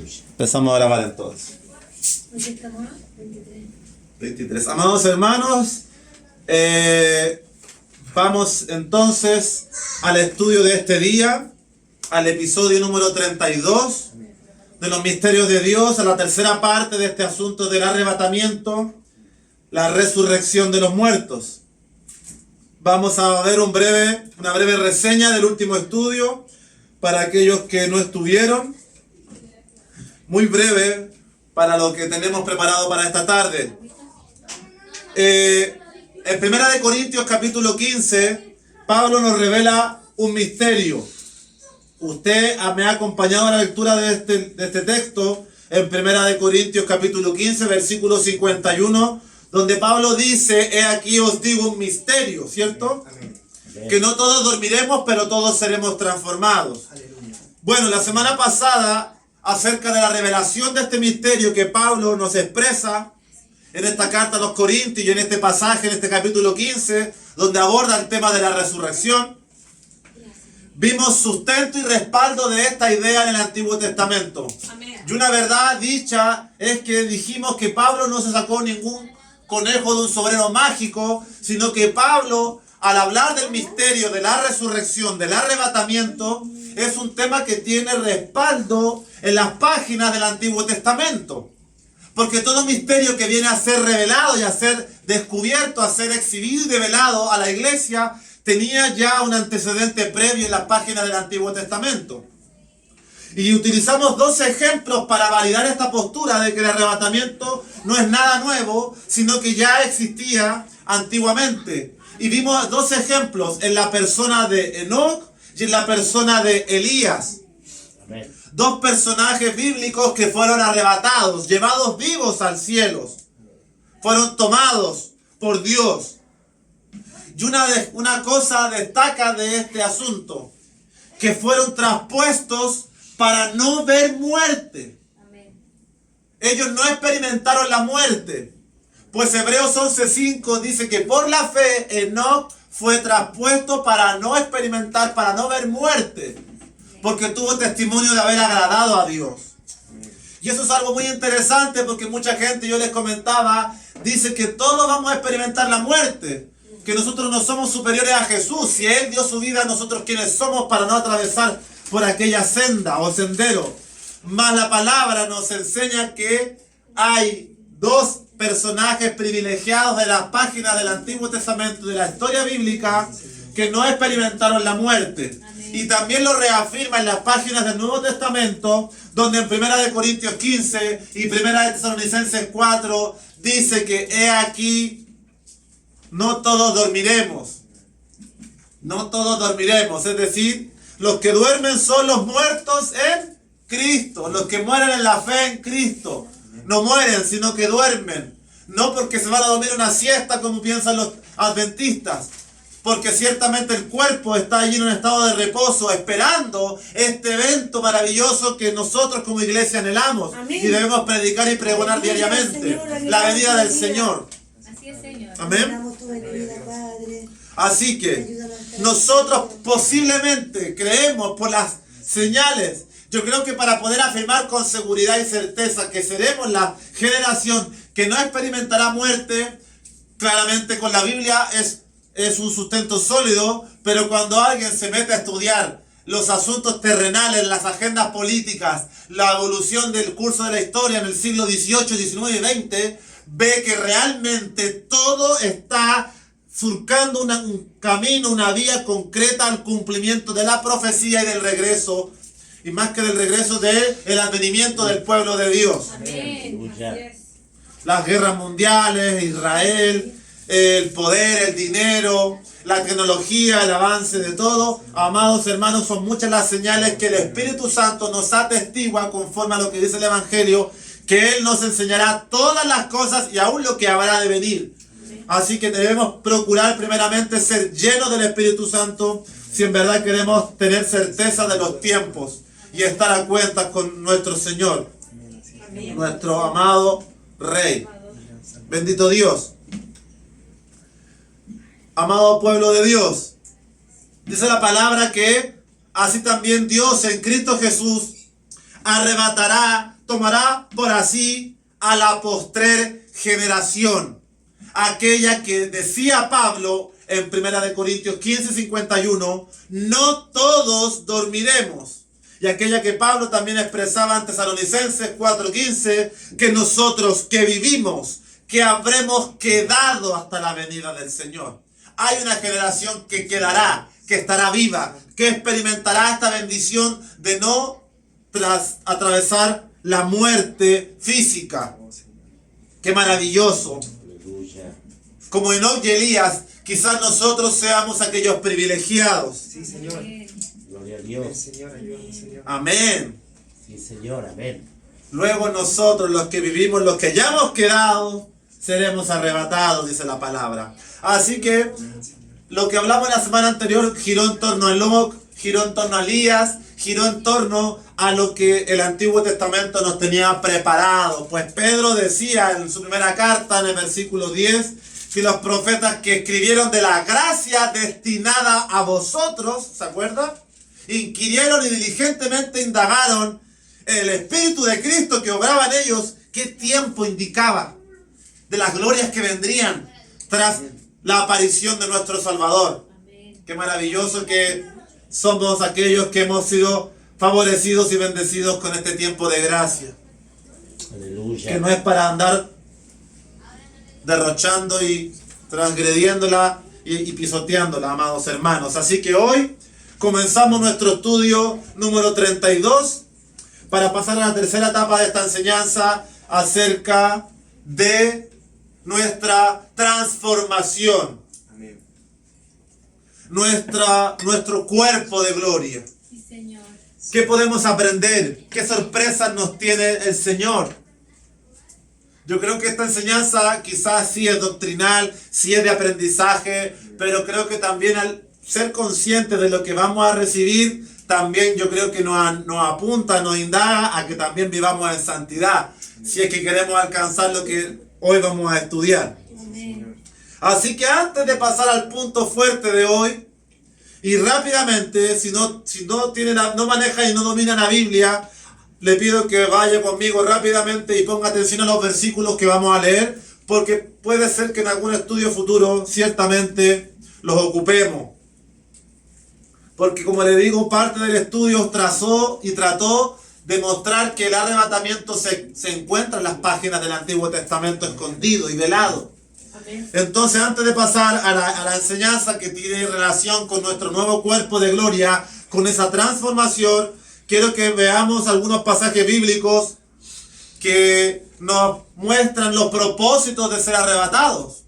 Empezamos a grabar entonces. 23. Amados hermanos, vamos entonces al estudio de este día, al episodio número 32 de los misterios de Dios, a la tercera parte de este asunto del arrebatamiento, la resurrección de los muertos. Vamos a ver una breve reseña del último estudio para aquellos que no estuvieron. Muy breve para lo que tenemos preparado para esta tarde. En 1 Corintios capítulo 15, Pablo nos revela un misterio. Usted me ha acompañado a la lectura de este texto en 1 Corintios capítulo 15, versículo 51, donde Pablo dice: he aquí os digo un misterio, ¿cierto? Amén. Que no todos dormiremos, pero todos seremos transformados. Aleluya. Bueno, la semana pasada, acerca de la revelación de este misterio que Pablo nos expresa en esta carta a los Corintios y en este pasaje, en este capítulo 15, donde aborda el tema de la resurrección, vimos sustento y respaldo de esta idea en el Antiguo Testamento. Amén. Y una verdad dicha es que dijimos que Pablo no se sacó ningún conejo de un sombrero mágico, sino que Pablo, al hablar del misterio de la resurrección, del arrebatamiento, es un tema que tiene respaldo en las páginas del Antiguo Testamento. Porque todo misterio que viene a ser revelado y a ser descubierto, a ser exhibido y develado a la iglesia, tenía ya un antecedente previo en las páginas del Antiguo Testamento. Y utilizamos dos ejemplos para validar esta postura de que el arrebatamiento no es nada nuevo, sino que ya existía antiguamente. Y vimos dos ejemplos en la persona de Enoc y en la persona de Elías. Amén. Dos personajes bíblicos que fueron arrebatados, llevados vivos al cielo. Fueron tomados por Dios. Y una cosa destaca de este asunto, que fueron traspuestos para no ver muerte. Amén. Ellos no experimentaron la muerte. Pues Hebreos 11:5 dice que por la fe Enoc fue traspuesto para no experimentar, para no ver muerte. Porque tuvo testimonio de haber agradado a Dios. Y eso es algo muy interesante porque mucha gente, yo les comentaba, dice que todos vamos a experimentar la muerte. Que nosotros no somos superiores a Jesús. Si Él dio su vida, nosotros quienes somos para no atravesar por aquella senda o sendero. Mas la palabra nos enseña que hay dos personajes privilegiados de las páginas del Antiguo Testamento, de la historia bíblica, que no experimentaron la muerte. Amén. Y también lo reafirma en las páginas del Nuevo Testamento, donde en 1 Corintios 15 y 1 Tesalonicenses 4 dice que he aquí, no todos dormiremos. No todos dormiremos, es decir, los que duermen son los muertos en Cristo, los que mueren en la fe en Cristo. No mueren, sino que duermen. No porque se van a dormir una siesta como piensan los adventistas, porque ciertamente el cuerpo está allí en un estado de reposo, esperando este evento maravilloso que nosotros como iglesia anhelamos. Amén. Y debemos predicar y pregonar diariamente, Señor, la venida del Señor. Así es, Señor. Amén. Así que nosotros posiblemente creemos por las señales. Yo creo que para poder afirmar con seguridad y certeza que seremos la generación que no experimentará muerte, claramente con la Biblia es un sustento sólido, pero cuando alguien se mete a estudiar los asuntos terrenales, las agendas políticas, la evolución del curso de la historia en el siglo XVIII, XIX y XX, ve que realmente todo está surcando un camino, una vía concreta al cumplimiento de la profecía y del regreso, y más que del regreso, del advenimiento del pueblo de Dios. Amén. Las guerras mundiales, Israel, el poder, el dinero, la tecnología, el avance de todo. Amados hermanos, son muchas las señales que el Espíritu Santo nos atestigua conforme a lo que dice el Evangelio, que Él nos enseñará todas las cosas y aún lo que habrá de venir. Así que debemos procurar primeramente ser llenos del Espíritu Santo si en verdad queremos tener certeza de los tiempos y estar a cuentas con nuestro Señor, amén, nuestro amado Rey. Bendito Dios. Amado pueblo de Dios, dice la palabra que así también Dios en Cristo Jesús arrebatará tomará por así a la postrer generación, aquella que decía Pablo en 1 Corintios 15:51, no todos dormiremos. Y aquella que Pablo también expresaba en Tesalonicenses 4:15, que nosotros que vivimos, que habremos quedado hasta la venida del Señor. Hay una generación que quedará, que estará viva, que experimentará esta bendición de no atravesar la muerte física. ¡Qué maravilloso! Como Enoc y Elías, quizás nosotros seamos aquellos privilegiados. Sí, Señor. Gloria a Dios. Señor, ayúdame, Señor. Amén. Sí, Señor, amén. Luego nosotros, los que vivimos, los que hayamos quedado, seremos arrebatados, dice la palabra. Así que lo que hablamos la semana anterior giró en torno a Enoc, giró en torno a Elías, giró en torno a lo que el Antiguo Testamento nos tenía preparado. Pues Pedro decía en su primera carta, en el versículo 10, que los profetas que escribieron de la gracia destinada a vosotros, ¿se acuerdan? Inquirieron y diligentemente indagaron el Espíritu de Cristo que obraba en ellos, qué tiempo indicaba de las glorias que vendrían tras la aparición de nuestro Salvador. Qué maravilloso que somos aquellos que hemos sido favorecidos y bendecidos con este tiempo de gracia. Aleluya. Que no es para andar derrochando y transgrediéndola y pisoteándola, amados hermanos. Así que hoy comenzamos nuestro estudio número 32 para pasar a la tercera etapa de esta enseñanza acerca de nuestra transformación, Amén. nuestro cuerpo de gloria. Sí, Señor. ¿Qué podemos aprender? ¿Qué sorpresas nos tiene el Señor? Yo creo que esta enseñanza quizás sí es doctrinal, sí es de aprendizaje, pero creo que también al ser conscientes de lo que vamos a recibir, también yo creo que nos apunta, nos indaga a que también vivamos en santidad, si es que queremos alcanzar lo que hoy vamos a estudiar. Amén. Así que antes de pasar al punto fuerte de hoy, y rápidamente, si no maneja y no domina la Biblia, le pido que vaya conmigo rápidamente y ponga atención a los versículos que vamos a leer, porque puede ser que en algún estudio futuro ciertamente los ocupemos. Porque como le digo, parte del estudio trazó y trató de mostrar que el arrebatamiento se encuentra en las páginas del Antiguo Testamento escondido y velado. Amén. Entonces, antes de pasar a la enseñanza que tiene relación con nuestro nuevo cuerpo de gloria, con esa transformación, quiero que veamos algunos pasajes bíblicos que nos muestran los propósitos de ser arrebatados.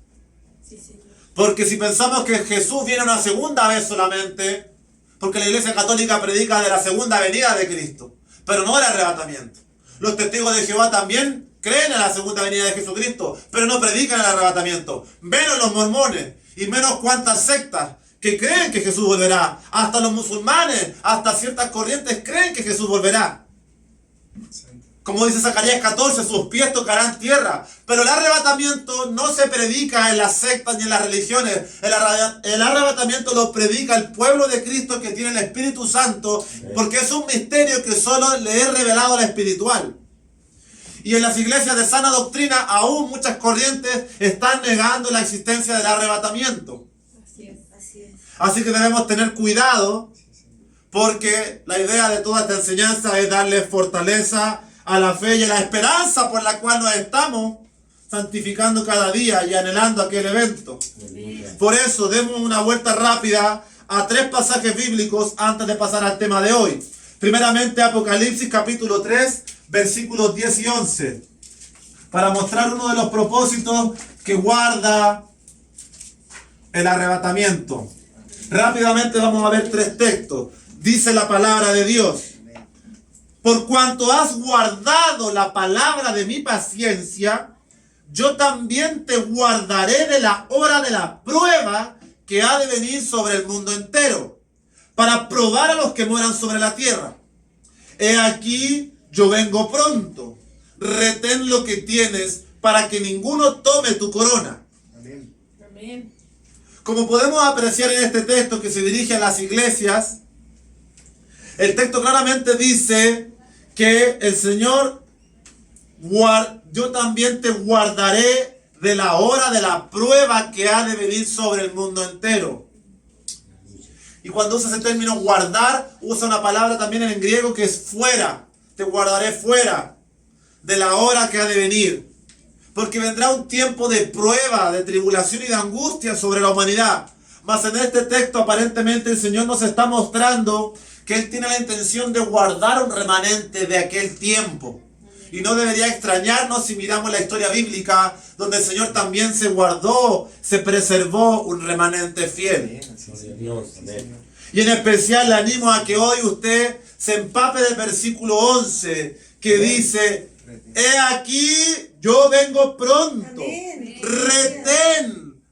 Sí, Señor. Porque si pensamos que Jesús viene una segunda vez solamente, porque la Iglesia Católica predica de la segunda venida de Cristo, pero no del arrebatamiento. Los testigos de Jehová también creen en la segunda venida de Jesucristo, pero no predican el arrebatamiento. Menos los mormones y menos cuantas sectas que creen que Jesús volverá. Hasta los musulmanes, hasta ciertas corrientes creen que Jesús volverá. Como dice Zacarías 14, sus pies tocarán tierra. Pero el arrebatamiento no se predica en las sectas ni en las religiones. El arrebatamiento lo predica el pueblo de Cristo que tiene el Espíritu Santo, porque es un misterio que solo le he revelado al espiritual. Y en las iglesias de sana doctrina, aún muchas corrientes están negando la existencia del arrebatamiento. Así es. Así es. Así que debemos tener cuidado, porque la idea de toda esta enseñanza es darle fortaleza a la fe y a la esperanza por la cual nos estamos santificando cada día y anhelando aquel evento. Aleluya. Por eso, demos una vuelta rápida a 3 pasajes bíblicos antes de pasar al tema de hoy. Primeramente, Apocalipsis capítulo 3, versículos 10 y 11, para mostrar uno de los propósitos que guarda el arrebatamiento. Rápidamente vamos a ver 3 textos. Dice la palabra de Dios: por cuanto has guardado la palabra de mi paciencia, yo también te guardaré de la hora de la prueba que ha de venir sobre el mundo entero, para probar a los que mueran sobre la tierra. He aquí, yo vengo pronto. Retén lo que tienes para que ninguno tome tu corona. Amén. Amén. Como podemos apreciar en este texto que se dirige a las iglesias, el texto claramente dice que el Señor yo también te guardaré de la hora de la prueba que ha de venir sobre el mundo entero. Y cuando usa ese término guardar, usa una palabra también en griego que es fuera. Te guardaré fuera de la hora que ha de venir. Porque vendrá un tiempo de prueba, de tribulación y de angustia sobre la humanidad. Mas en este texto aparentemente el Señor nos está mostrando que Él tiene la intención de guardar un remanente de aquel tiempo. Y no debería extrañarnos si miramos la historia bíblica, donde el Señor también se guardó, se preservó un remanente fiel. Gloria a Dios. Amén. Y en especial le animo a que hoy usted se empape del versículo 11, que dice: he aquí, yo vengo pronto.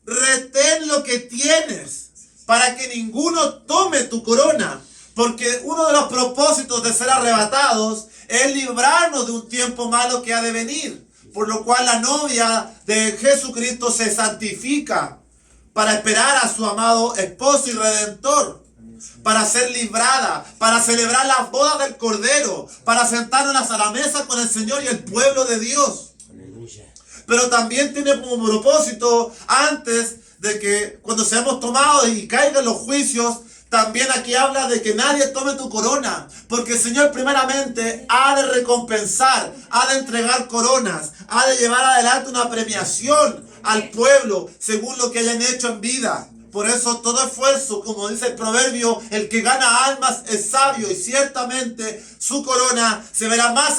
Retén lo que tienes, para que ninguno tome tu corona. Porque uno de los propósitos de ser arrebatados es librarnos de un tiempo malo que ha de venir. Por lo cual la novia de Jesucristo se santifica para esperar a su amado esposo y redentor, para ser librada, para celebrar las bodas del Cordero, para sentarnos a la mesa con el Señor y el pueblo de Dios. Aleluya. Pero también tiene como propósito, antes de que cuando seamos tomados y caigan los juicios, también aquí habla de que nadie tome tu corona, porque el Señor primeramente ha de recompensar, ha de entregar coronas, ha de llevar adelante una premiación al pueblo según lo que hayan hecho en vida. Por eso todo esfuerzo, como dice el proverbio, el que gana almas es sabio, y ciertamente su corona se verá más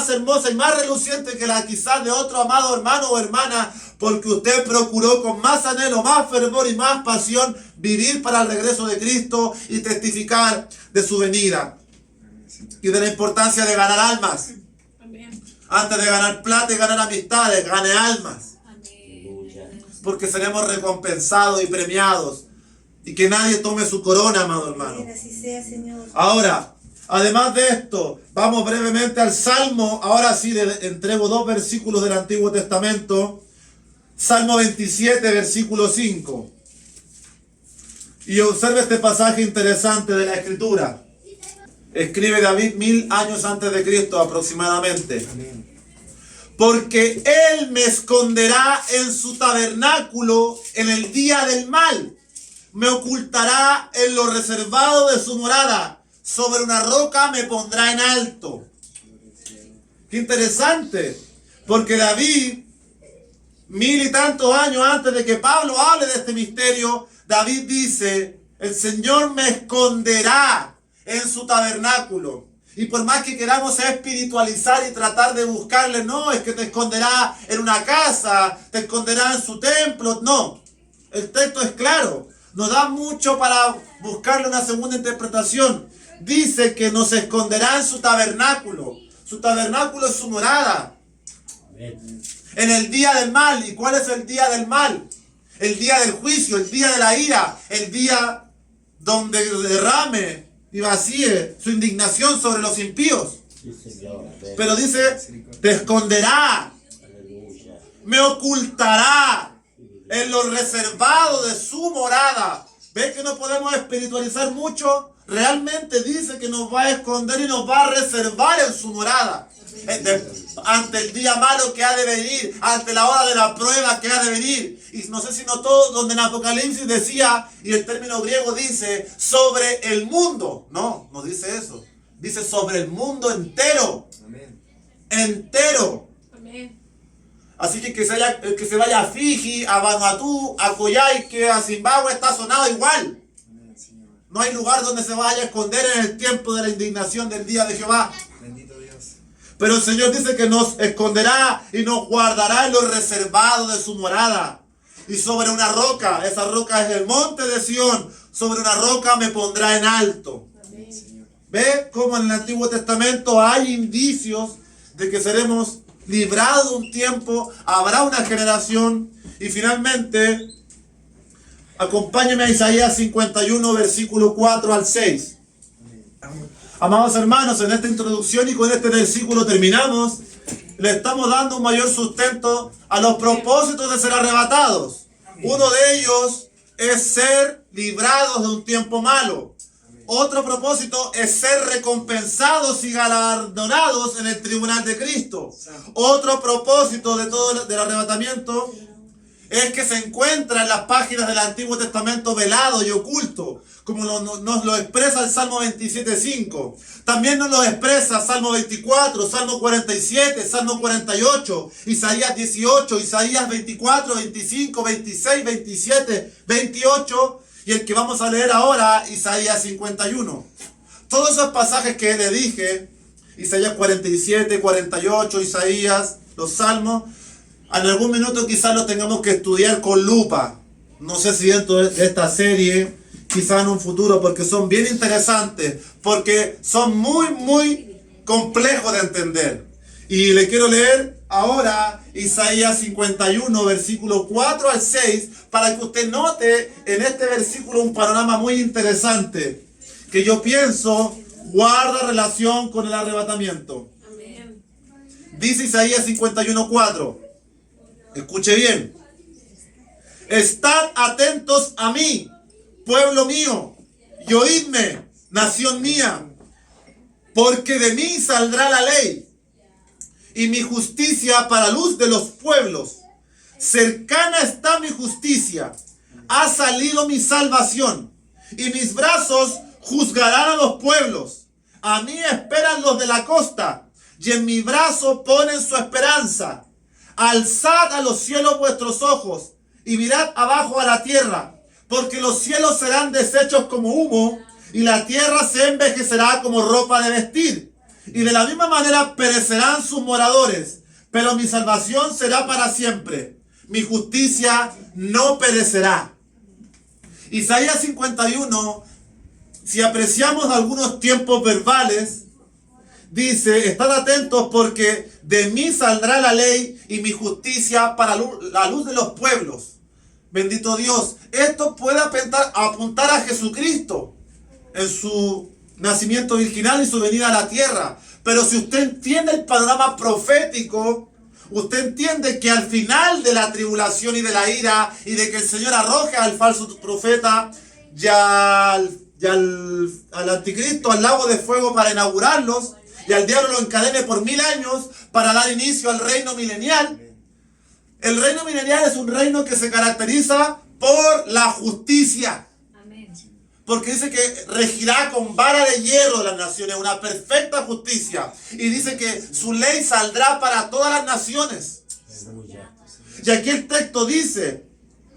hermosa y más reluciente que la quizás de otro amado hermano o hermana, porque usted procuró con más anhelo, más fervor y más pasión vivir para el regreso de Cristo y testificar de su venida y de la importancia de ganar almas. Amén. Antes de ganar plata y ganar amistades, gane almas. Aleluya. Porque seremos recompensados y premiados. Y que nadie tome su corona, amado hermano. Así sea, Señor. Ahora, además de esto, vamos brevemente al Salmo. Ahora sí, le entrego 2 versículos del Antiguo Testamento. Salmo 27, versículo 5. Y observe este pasaje interesante de la Escritura. Escribe David 1000 años antes de Cristo aproximadamente. Porque Él me esconderá en su tabernáculo en el día del mal. Me ocultará en lo reservado de su morada. Sobre una roca me pondrá en alto. Qué interesante. Porque David, 1000 y tantos años antes de que Pablo hable de este misterio, David dice: el Señor me esconderá en su tabernáculo. Y por más que queramos espiritualizar y tratar de buscarle, no, es que te esconderá en una casa, te esconderá en su templo. No, el texto es claro. No da mucho para buscarle una segunda interpretación. Dice que nos esconderá en su tabernáculo. Su tabernáculo es su morada. Amén. En el día del mal. ¿Y cuál es el día del mal? El día del juicio, el día de la ira, el día donde derrame y vacíe su indignación sobre los impíos. Sí, Señor. Amén. Pero dice, te esconderá, Aleluya. me ocultará en lo reservado de su morada. ¿Ves que no podemos espiritualizar mucho? Realmente dice que nos va a esconder y nos va a reservar en su morada. Ante el día malo que ha de venir, ante la hora de la prueba que ha de venir. Y no sé si notó donde en Apocalipsis decía, y el término griego dice, sobre el mundo. No, no dice eso. Dice sobre el mundo entero. Amén. Entero. Amén. Así que el que se vaya a Fiji, a Vanuatu, a Coyhaique, a Zimbabue, está sonado igual. Amén, Señor. No hay lugar donde se vaya a esconder en el tiempo de la indignación del día de Jehová. Bendito Dios. Pero el Señor dice que nos esconderá y nos guardará en lo reservado de su morada. Y sobre una roca, esa roca es el monte de Sión, sobre una roca me pondrá en alto. Amén. Señor. ¿Ve cómo en el Antiguo Testamento hay indicios de que seremos librados de un tiempo, habrá una generación? Y finalmente, acompáñeme a Isaías 51, versículo 4 al 6. Amados hermanos, en esta introducción y con este versículo terminamos. Le estamos dando un mayor sustento a los propósitos de ser arrebatados. Uno de ellos es ser librados de un tiempo malo. Otro propósito es ser recompensados y galardonados en el tribunal de Cristo. Otro propósito de todo del arrebatamiento es que se encuentra en las páginas del Antiguo Testamento velado y oculto, como nos lo expresa el Salmo 27:5. También nos lo expresa Salmo 24, Salmo 47, Salmo 48, Isaías 18, Isaías 24, 25, 26, 27, 28 y el que vamos a leer ahora, Isaías 51. Todos esos pasajes que le dije, Isaías 47, 48, Isaías, los Salmos, en algún minuto quizás lo tengamos que estudiar con lupa. No sé si dentro de esta serie, quizás en un futuro, porque son bien interesantes, porque son muy complejos de entender. Y le quiero leer ahora Isaías 51, versículo 4 al 6, para que usted note en este versículo un panorama muy interesante, que yo pienso guarda relación con el arrebatamiento. Amén. Dice Isaías 51, 4. Escuche bien. Estad atentos a mí, pueblo mío, y oídme, nación mía, porque de mí saldrá la ley y mi justicia para luz de los pueblos. Cercana está mi justicia, ha salido mi salvación, y mis brazos juzgarán a los pueblos. A mí esperan los de la costa, y en mi brazo ponen su esperanza. Alzad a los cielos vuestros ojos, y mirad abajo a la tierra, porque los cielos serán deshechos como humo, y la tierra se envejecerá como ropa de vestir. Y de la misma manera perecerán sus moradores, pero mi salvación será para siempre. Mi justicia no perecerá. Isaías 51, si apreciamos algunos tiempos verbales, dice, estad atentos porque de mí saldrá la ley y mi justicia para la luz de los pueblos. Bendito Dios. Esto puede apuntar a Jesucristo en su nacimiento virginal y su venida a la tierra. Pero si usted entiende el panorama profético, usted entiende que al final de la tribulación y de la ira y de que el Señor arroje al falso profeta y al anticristo al lago de fuego para inaugurarlos, y al diablo lo encadene por 1000 años para dar inicio al reino milenial. El reino milenial es un reino que se caracteriza por la justicia. Amén. Porque dice que regirá con vara de hierro las naciones, una perfecta justicia. Y dice que su ley saldrá para todas las naciones. Aleluya. Y aquí el texto dice,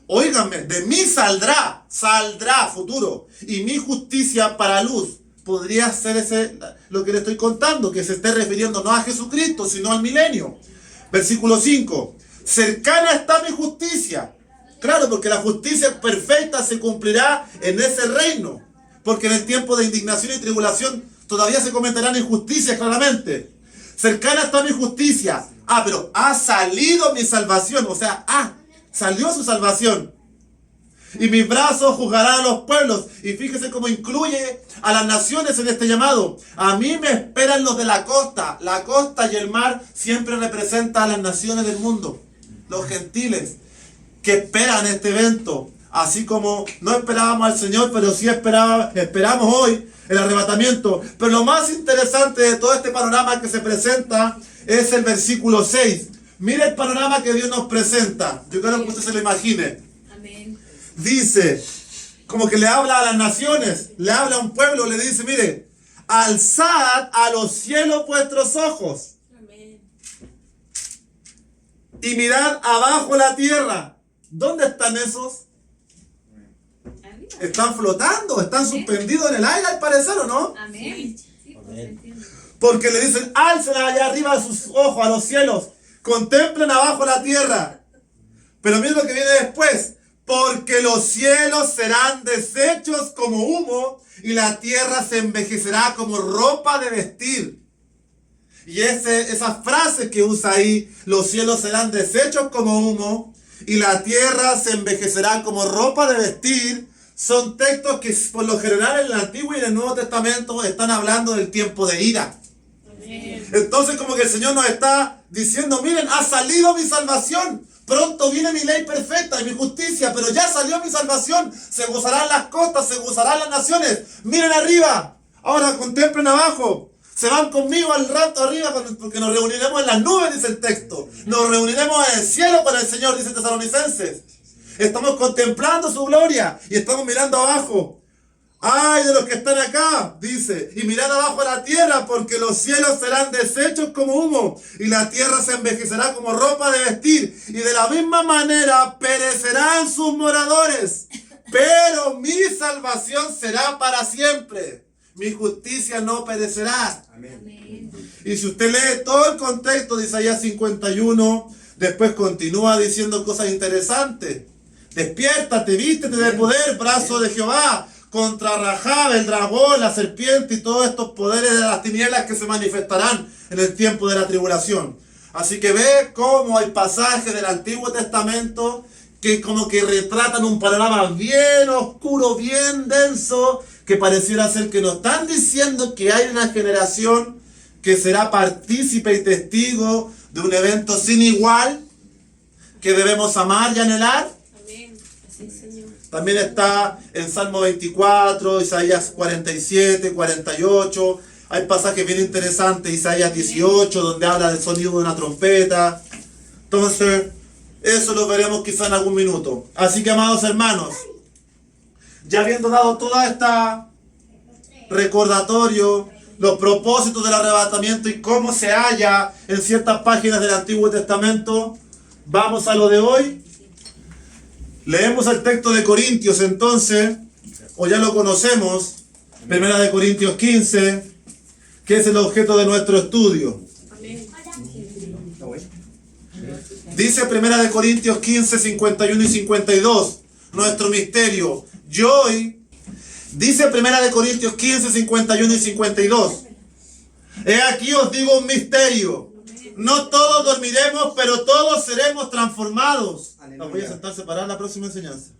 óiganme, de mí saldrá futuro, y mi justicia para luz. Podría ser lo que le estoy contando, que se esté refiriendo no a Jesucristo, sino al milenio. Versículo 5. Cercana está mi justicia. Claro, porque la justicia perfecta se cumplirá en ese reino. Porque en el tiempo de indignación y tribulación todavía se cometerán injusticias claramente. Cercana está mi justicia. Pero ha salido mi salvación. O sea, salió su salvación. Y mis brazos juzgarán a los pueblos. Y fíjese cómo incluye a las naciones en este llamado. A mí me esperan los de la costa. La costa y el mar siempre representan a las naciones del mundo. Los gentiles que esperan este evento. Así como no esperábamos al Señor, pero sí esperamos hoy el arrebatamiento. Pero lo más interesante de todo este panorama que se presenta es el versículo 6. Mire el panorama que Dios nos presenta. Yo quiero que usted se lo imagine. Amén. Dice, como que le habla a las naciones, le habla a un pueblo, le dice, mire, alzad a los cielos vuestros ojos Amén. y mirad abajo la tierra. ¿Dónde están esos? Amén. Están flotando, están suspendidos en el aire al parecer, ¿o no? Amén. Sí, pues, Amén. entiendo. Porque le dicen, alcen allá arriba sus ojos a los cielos, contemplen abajo la tierra. Pero miren lo que viene después. Porque los cielos serán deshechos como humo y la tierra se envejecerá como ropa de vestir. Y esa frase que usa ahí, los cielos serán deshechos como humo y la tierra se envejecerá como ropa de vestir, son textos que por lo general en el Antiguo y en el Nuevo Testamento están hablando del tiempo de ira. Amén. Entonces como que el Señor nos está diciendo, miren, ha salido mi salvación. Pronto viene mi ley perfecta y mi justicia, pero ya salió mi salvación. Se gozarán las costas, se gozarán las naciones. Miren arriba, ahora contemplen abajo. Se van conmigo al rato arriba porque nos reuniremos en las nubes, dice el texto. Nos reuniremos en el cielo con el Señor, dice Tesalonicenses. Estamos contemplando su gloria y estamos mirando abajo. ¡Ay de los que están acá! Dice, y mirad abajo a la tierra, porque los cielos serán deshechos como humo, y la tierra se envejecerá como ropa de vestir, y de la misma manera perecerán sus moradores. Pero mi salvación será para siempre. Mi justicia no perecerá. Amén. Y si usted lee todo el contexto de Isaías 51, después continúa diciendo cosas interesantes. Despiértate, vístete de poder, brazo de Jehová, contra Rahab, el dragón, la serpiente y todos estos poderes de las tinieblas que se manifestarán en el tiempo de la tribulación. Así que ve cómo hay pasajes del Antiguo Testamento que como que retratan un panorama bien oscuro, bien denso, que pareciera ser que nos están diciendo que hay una generación que será partícipe y testigo de un evento sin igual, que debemos amar y anhelar. Amén. Así, Señor. También está en Salmo 24, Isaías 47, 48. Hay pasajes bien interesantes, Isaías 18, donde habla del sonido de una trompeta. Entonces, eso lo veremos quizá en algún minuto. Así que, amados hermanos, ya habiendo dado toda esta recordatorio, los propósitos del arrebatamiento y cómo se halla en ciertas páginas del Antiguo Testamento, vamos a lo de hoy. Leemos el texto de Corintios entonces, o ya lo conocemos, Primera de Corintios 15, que es el objeto de nuestro estudio. Amén. Dice Primera de Corintios 15, 51 y 52, nuestro misterio. Dice Primera de Corintios 15, 51 y 52. He aquí os digo un misterio. No todos dormiremos, pero todos seremos transformados. Los voy a sentar separar la próxima enseñanza.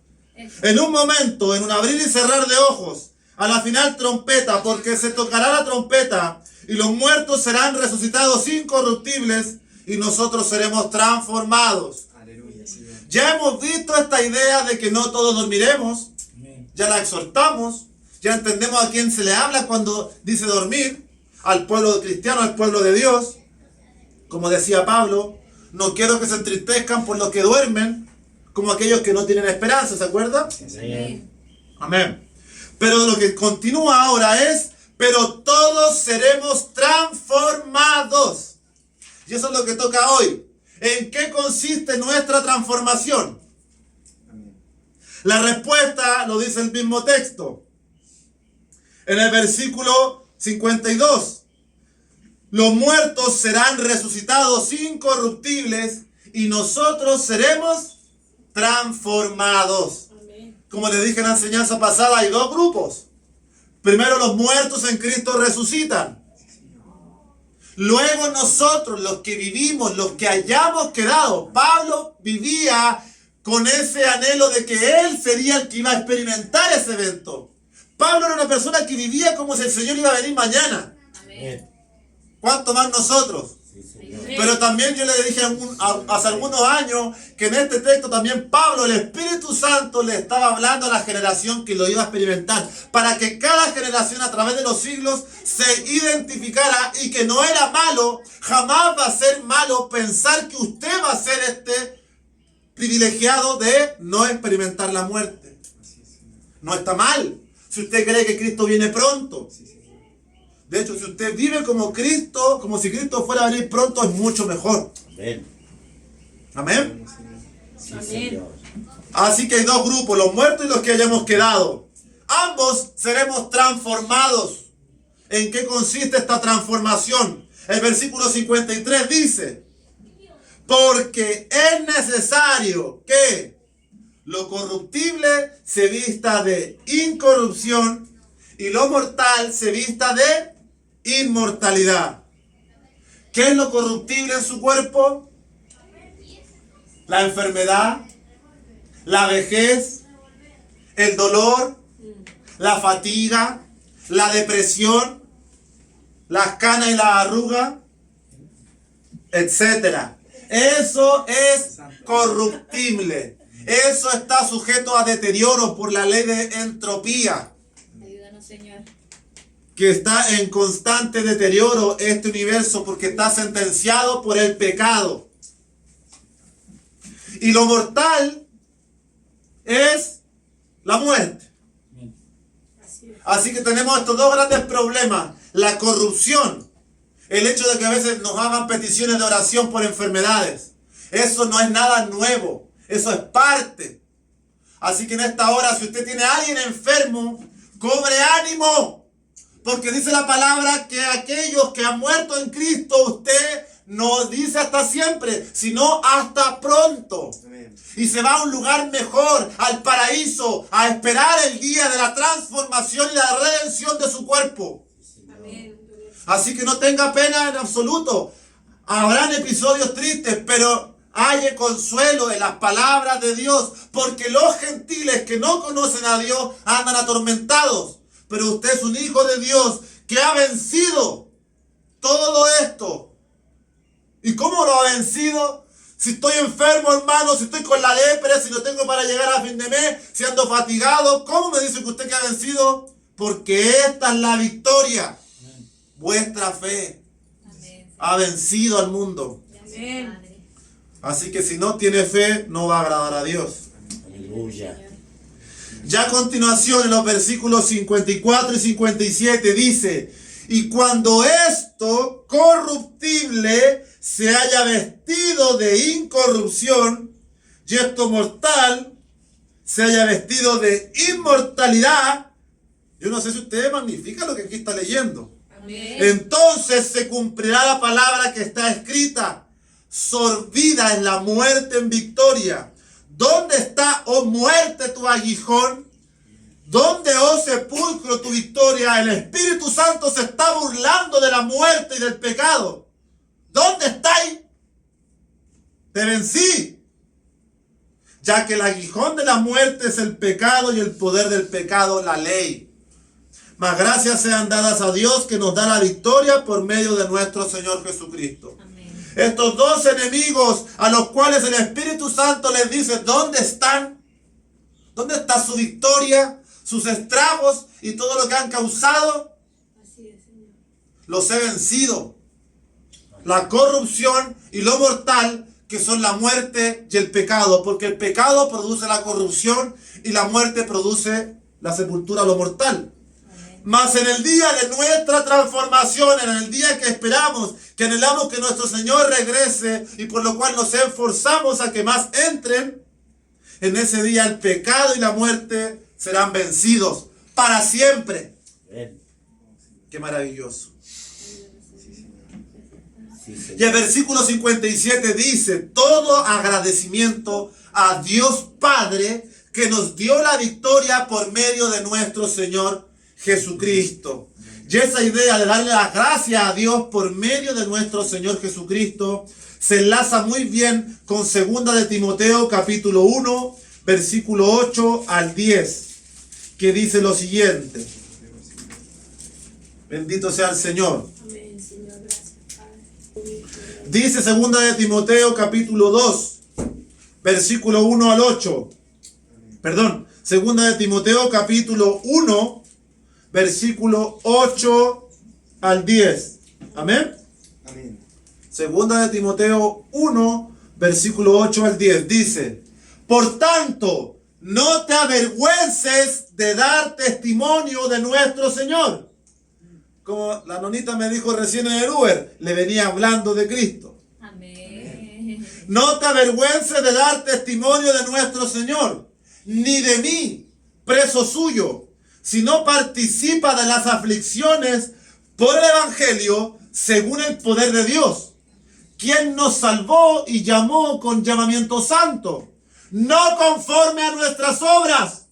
En un momento, en un abrir y cerrar de ojos, a la final trompeta, porque se tocará la trompeta y los muertos serán resucitados incorruptibles y nosotros seremos transformados. Aleluya, Señor. Ya hemos visto esta idea de que no todos dormiremos. Ya la exhortamos. Ya entendemos a quién se le habla cuando dice dormir. Al pueblo cristiano, al pueblo de Dios. Como decía Pablo, no quiero que se entristezcan por los que duermen, como aquellos que no tienen esperanza, ¿se acuerdan? Amén. Amén. Pero lo que continúa ahora es, pero todos seremos transformados. Y eso es lo que toca hoy. ¿En qué consiste nuestra transformación? Amén. La respuesta lo dice el mismo texto. En el versículo 52. Los muertos serán resucitados incorruptibles y nosotros seremos transformados. Amén. Como les dije en la enseñanza pasada, hay dos grupos. Primero, los muertos en Cristo resucitan. Luego nosotros, los que vivimos, los que hayamos quedado. Pablo vivía con ese anhelo de que él sería el que iba a experimentar ese evento. Pablo era una persona que vivía como si el Señor iba a venir mañana. Amén. ¿Cuánto más nosotros? Sí, Señor. Pero también yo le dije hace algunos años que en este texto también Pablo, el Espíritu Santo, le estaba hablando a la generación que lo iba a experimentar, para que cada generación a través de los siglos se identificara y que no era malo, jamás va a ser malo pensar que usted va a ser este privilegiado de no experimentar la muerte. No está mal. Si usted cree que Cristo viene pronto. De hecho, si usted vive como Cristo, como si Cristo fuera a venir pronto, es mucho mejor. Amén. Amén. Sí, Amén. Señor. Así que hay dos grupos, los muertos y los que hayamos quedado. Ambos seremos transformados. ¿En qué consiste esta transformación? El versículo 53 dice, porque es necesario que lo corruptible se vista de incorrupción y lo mortal se vista de inmortalidad. ¿Qué es lo corruptible en su cuerpo? La enfermedad, la vejez, el dolor, la fatiga, la depresión, las canas y las arrugas, etc. Eso es corruptible. Eso está sujeto a deterioro por la ley de entropía, Ayúdanos, Señor. que está en constante deterioro este universo porque está sentenciado por el pecado. Y lo mortal es la muerte. Así es. Así que tenemos estos dos grandes problemas. La corrupción. El hecho de que a veces nos hagan peticiones de oración por enfermedades. Eso no es nada nuevo. Eso es parte. Así que en esta hora, si usted tiene a alguien enfermo, cobre ánimo. Porque dice la palabra que aquellos que han muerto en Cristo, usted no dice hasta siempre, sino hasta pronto. Amén. Y se va a un lugar mejor, al paraíso, a esperar el día de la transformación y la redención de su cuerpo. Amén. Así que no tenga pena en absoluto. Habrán episodios tristes, pero haya consuelo en las palabras de Dios, porque los gentiles que no conocen a Dios andan atormentados. Pero usted es un hijo de Dios que ha vencido todo esto. ¿Y cómo lo ha vencido? Si estoy enfermo, hermano, si estoy con la lepra, si no tengo para llegar a fin de mes, si ando fatigado, ¿cómo me dice que usted que ha vencido? Porque esta es la victoria. Vuestra fe Amén. ha vencido al mundo. Amén. Padre. Así que si no tiene fe, no va a agradar a Dios. Aleluya. Ya a continuación, en los versículos 54 y 57 dice: y cuando esto corruptible se haya vestido de incorrupción, y esto mortal se haya vestido de inmortalidad. Yo no sé si ustedes magnifican lo que aquí está leyendo. Amén. Entonces se cumplirá la palabra que está escrita: sorbida es la muerte en victoria. ¿Dónde está, oh muerte, tu aguijón? ¿Dónde, oh sepulcro, tu victoria? El Espíritu Santo se está burlando de la muerte y del pecado. ¿Dónde estáis? Te vencí. Ya que el aguijón de la muerte es el pecado y el poder del pecado, la ley. Mas gracias sean dadas a Dios que nos da la victoria por medio de nuestro Señor Jesucristo. Amén. Estos dos enemigos a los cuales el Espíritu Santo les dice: ¿dónde están? ¿Dónde está su victoria? Sus estragos y todo lo que han causado. Así es, Señor. Los he vencido. La corrupción y lo mortal, que son la muerte y el pecado. Porque el pecado produce la corrupción y la muerte produce la sepultura, lo mortal. Mas en el día de nuestra transformación, en el día que esperamos, que anhelamos que nuestro Señor regrese y por lo cual nos esforzamos a que más entren, en ese día el pecado y la muerte serán vencidos para siempre. Ven. ¡Qué maravilloso! Sí, Señor. Y el versículo 57 dice: todo agradecimiento a Dios Padre que nos dio la victoria por medio de nuestro Señor Jesucristo. Y esa idea de darle las gracias a Dios por medio de nuestro Señor Jesucristo se enlaza muy bien con 2 de Timoteo capítulo 1, versículo 8 al 10, que dice lo siguiente. Bendito sea el Señor. Amén, Señor. Gracias, Padre. Dice 2 de Timoteo capítulo 2, versículo 1 al 8. Perdón, 2 de Timoteo capítulo 1, versículo 8 al 10. Amén. Amén. 2 de Timoteo 1, versículo 8 al 10. Dice: por tanto, no te avergüences de dar testimonio de nuestro Señor. Como la nonita me dijo recién en el Uber, le venía hablando de Cristo. Amén. No te avergüences de dar testimonio de nuestro Señor, ni de mí, preso suyo, sino participa de las aflicciones por el Evangelio según el poder de Dios, quien nos salvó y llamó con llamamiento santo, no conforme a nuestras obras,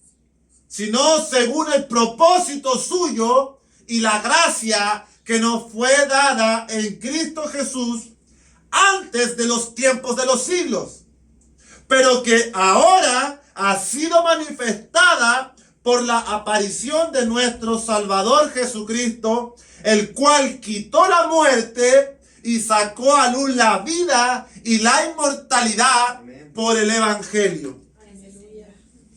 sino según el propósito suyo y la gracia que nos fue dada en Cristo Jesús antes de los tiempos de los siglos, pero que ahora ha sido manifestada por la aparición de nuestro Salvador Jesucristo, el cual quitó la muerte y sacó a luz la vida y la inmortalidad Amén. por el Evangelio. Aleluya.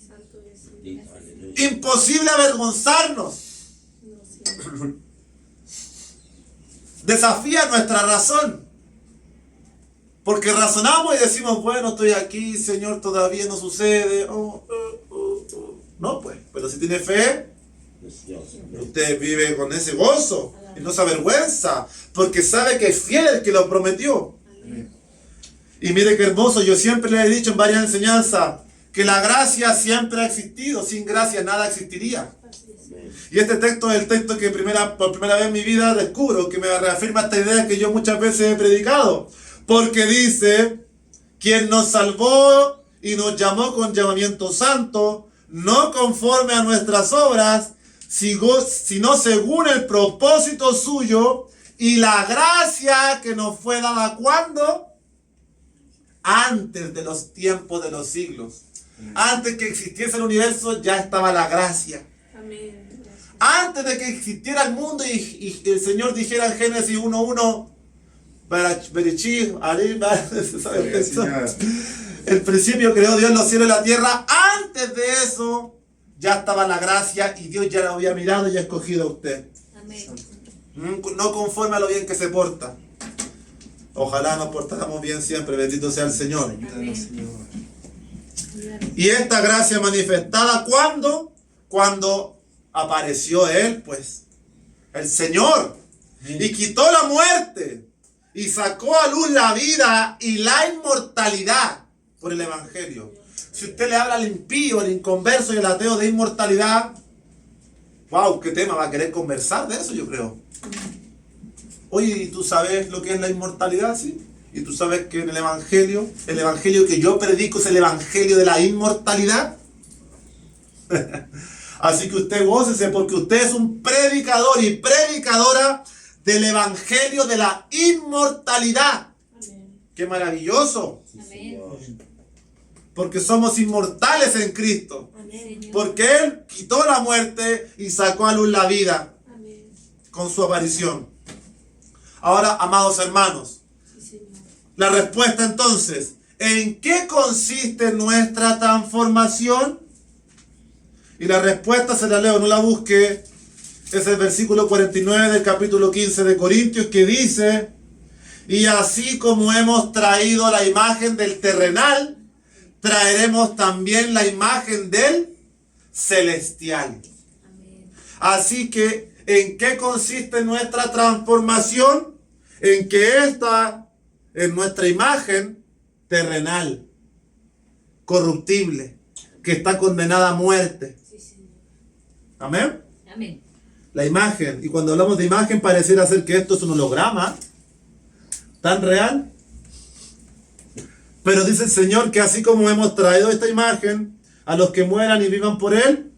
Santo es su Bendito, gracia. aleluya. Imposible avergonzarnos. No, Señor. Desafía nuestra razón. Porque razonamos y decimos, bueno, estoy aquí, Señor, todavía no sucede. No, pues, pero si tiene fe, Es Dios. usted vive con ese gozo y no se avergüenza, porque sabe que es fiel el que lo prometió. Amén. Y mire qué hermoso, yo siempre le he dicho en varias enseñanzas que la gracia siempre ha existido, sin gracia nada existiría. Así es. Amén. Y este texto es el texto que por primera vez en mi vida descubro, que me reafirma esta idea que yo muchas veces he predicado. Porque dice, quien nos salvó y nos llamó con llamamiento santo, no conforme a nuestras obras, sino según el propósito suyo y la gracia que nos fue dada cuando antes de los tiempos de los siglos. Antes que existiese el universo ya estaba la gracia. Amén. Gracias. Antes de que existiera el mundo y el Señor dijera en Génesis 1:1, Berechí, Gloria al Señor. el principio creó Dios los cielos y la tierra. Antes de eso ya estaba la gracia y Dios ya lo había mirado y ha escogido a usted. Amén. No conforme a lo bien que se porta. Ojalá nos portáramos bien siempre, bendito sea el Señor. Ayúdanos, Señor. Ayúdanos. Y esta gracia manifestada, ¿cuándo? Cuando apareció Él, pues, el Señor, y quitó la muerte, y sacó a luz la vida y la inmortalidad por el Evangelio. Si usted le habla al impío, al inconverso y al ateo de inmortalidad, wow, qué tema, va a querer conversar de eso, yo creo. Oye, ¿y tú sabes lo que es la inmortalidad? ¿Sí? ¿Y tú sabes que en el Evangelio que yo predico es el Evangelio de la inmortalidad? Así que usted gócese porque usted es un predicador y predicadora del Evangelio de la inmortalidad. Amén. ¡Qué maravilloso! Sí, Amén. Señor. Porque somos inmortales en Cristo. Amén. Porque Él quitó la muerte y sacó a luz la vida Amén. con su aparición. Ahora, amados hermanos, Sí, Señor. la respuesta entonces, ¿en qué consiste nuestra transformación? Y la respuesta se la leo, no la busque. Es el versículo 49 del capítulo 15 de Corintios que dice, y así como hemos traído la imagen del terrenal, traeremos también la imagen del celestial. Amén. Así que, ¿en qué consiste nuestra transformación? En que esta es nuestra imagen terrenal, corruptible, que está condenada a muerte. Sí, Señor. Amén. Amén. La imagen, y cuando hablamos de imagen pareciera ser que esto es un holograma tan real. Pero dice el Señor que así como hemos traído esta imagen, a los que mueran y vivan por Él,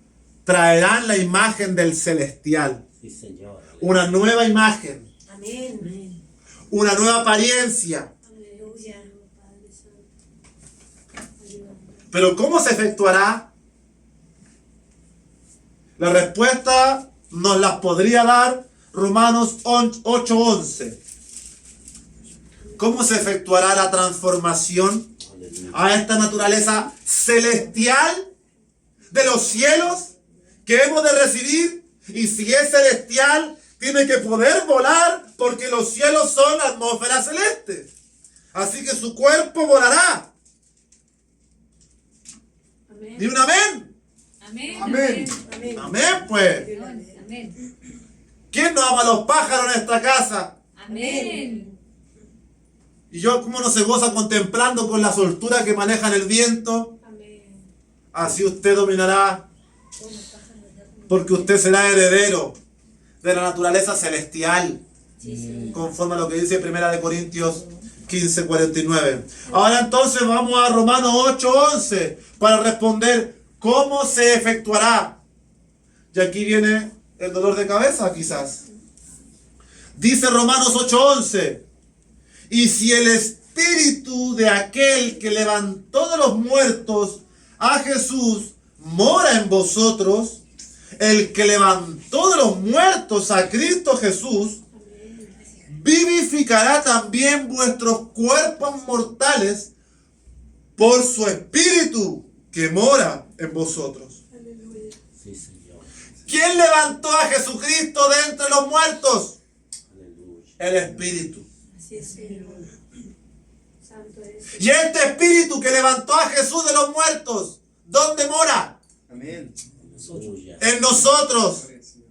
traerán la imagen del celestial. Sí, Señor. Una nueva imagen, Amén. una nueva apariencia. Aleluya. Padre Santo. Ayúdanos. Pero ¿cómo se efectuará? La respuesta nos la podría dar Romanos 8:11. ¿Cómo se efectuará la transformación Aleluya. a esta naturaleza celestial de los cielos que hemos de recibir? Y si es celestial, tiene que poder volar porque los cielos son atmósfera celeste. Así que su cuerpo volará. Amén. ¿Y un amén? Amén. Amén. Amén. Amén, pues. Amén. ¿Quién no ama a los pájaros en esta casa? Amén. Y yo, ¿cómo no se goza contemplando con la soltura que manejan el viento? Amén. Así usted dominará, porque usted será heredero de la naturaleza celestial, Sí, Señor. conforme a lo que dice 1 Corintios 15:49. Ahora entonces vamos a Romanos 8:11 para responder cómo se efectuará. Y aquí viene el dolor de cabeza quizás. Dice Romanos 8:11, y si el espíritu de aquel que levantó de los muertos a Jesús mora en vosotros, el que levantó de los muertos a Cristo Jesús, vivificará también vuestros cuerpos mortales por su espíritu que mora en vosotros. Sí, Señor. ¿Quién levantó a Jesucristo de entre los muertos? Aleluya. El Espíritu. Así es, Señor. Santo eres. Y este Espíritu que levantó a Jesús de los muertos, ¿dónde mora? Amén. Aleluya. En nosotros. Gloria al Señor.